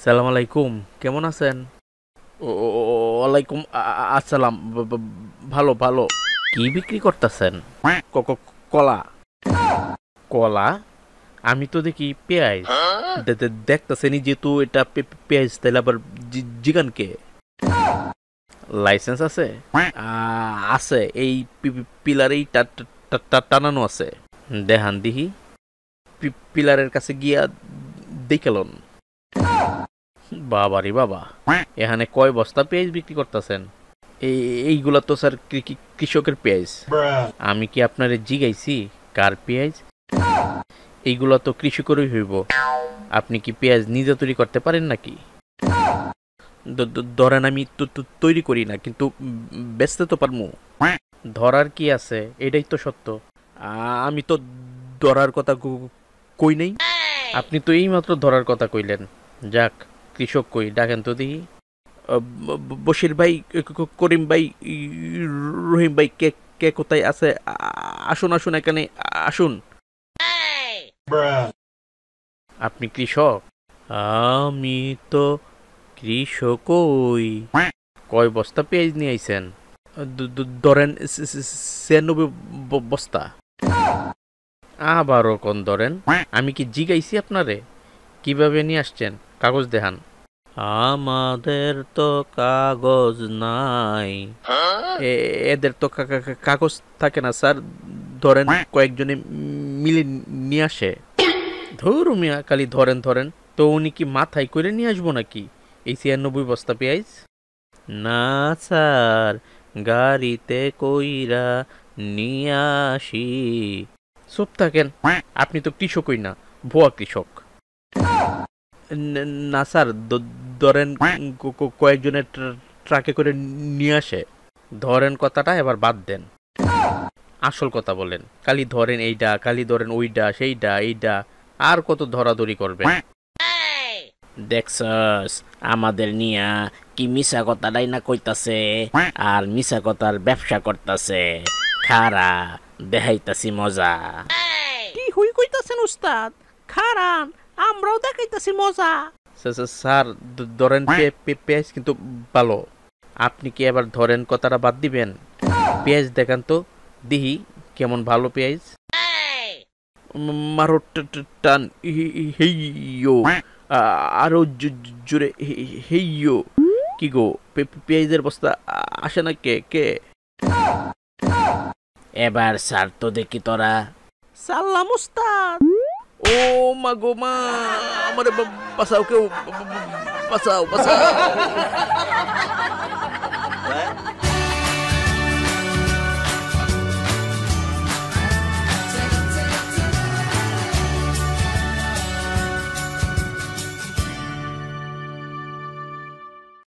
সালাম আলাইকুম, কেমন আছেন? ওয়ালাইকুম আসসালাম। ভালো ভালো। কি বিক্রি করতেছেন? কলা। কলা? আমি তো দেখি পেঁয়াজ। দেখতেছেনি যেহেতু এটা পেঁয়াজ, তাহলে আবার জিগান কে? লাইসেন্স আছে? আছে, এই পিলারেই টানানো আছে। দেখান দিহি। পিলারের কাছে গিয়া দেখেলন। বাবারে বাবা, এখানে কয় বস্তা পেঁয়াজ বিক্রি করতেছেন? এইগুলা তো স্যার কৃষকের পেঁয়াজ। আমি কি আপনারে জিগাইছি কার পেঁয়াজ? এইগুলা তো কৃষকেরই হইব। আপনি কি পেঁয়াজ নিজে তৈরি করতে পারেন নাকি? ধরেন আমি তৈরি করি না, কিন্তু বেচতে তো পারমু। ধরার কি আছে, এটাই তো সত্য। আমি তো ধরার কথা কই নাই। আপনি তো এইমাত্র ধরার কথা কইলেন। যাক, কৃষক কই, ডাকেন তো দেখি। বশির ভাই, করিম ভাই, রহিম ভাই, কে কে কোথায় আছে? আসুন আসুন, এখানে আসুন। আপনি কৃষক? আমি তো কৃষকই। কয় বস্তা পেঁয়াজ নিয়ে আইছেন? ধরেন 96 বস্তা। আবারও কোন ধরেন? আমি কি জিগাইছি আপনারে? কিভাবে নিয়ে আসছেন? কাগজ দেখান। আমাদের তো কাগজ নাই। এদের তো কাগজ থাকে না স্যার। ধরেন কয়েকজনে মিলে নিয়ে আসে। ধরু মিয়া, খালি ধরেন ধরেন। তো উনি কি মাথায় করে নিয়ে আসবো নাকি এই 96 বস্তা পেঁয়াজ? না স্যার, গাড়িতে কইরা নিয়ে আসি। চুপ থাকেন, আপনি তো কৃষকই না, ভুয়া কৃষক। না স্যার, ধরেন কয়েকজনের ট্রাকে করে নিয়ে আসে। ধরেন কথাটা এবার বাদ দেন, আসল কথা বলেন। খালি ধরেন এইটা, খালি ধরেন ওইটা, সেইটা এইটা, আর কত ধরাধরি করবেন? দেখছস আমাদের নিয়া কি মিছা কথাটাই না কইতাছে, আর মিছা কথার ব্যবসা করতাছে। খারা, দেখাইতাছি মজা। কি হুই কইতাছেন উস্তাদ? খারান, আমরাও দেখাইতাছি মজা। স্যার, ধরেন পেঁয়াজ কিন্তু ভালো। আপনি কি এবার ধরেন কথাটা বাদ দিবেন? পেঁয়াজ দেখান তো দিহি কেমন ভালো পেঁয়াজ। মারো টান, হেইয়ো। আরো জোরে, হেইয়ো। কি গো, পেঁয়াজের বস্তা আসে না? কে কে? এবার স্যার তো দেখি তোরা। সাল্লাম উস্তাদ। ও মা গো মা, আমারে বাঁচাও কেউ, বাঁচাও বাঁচাও।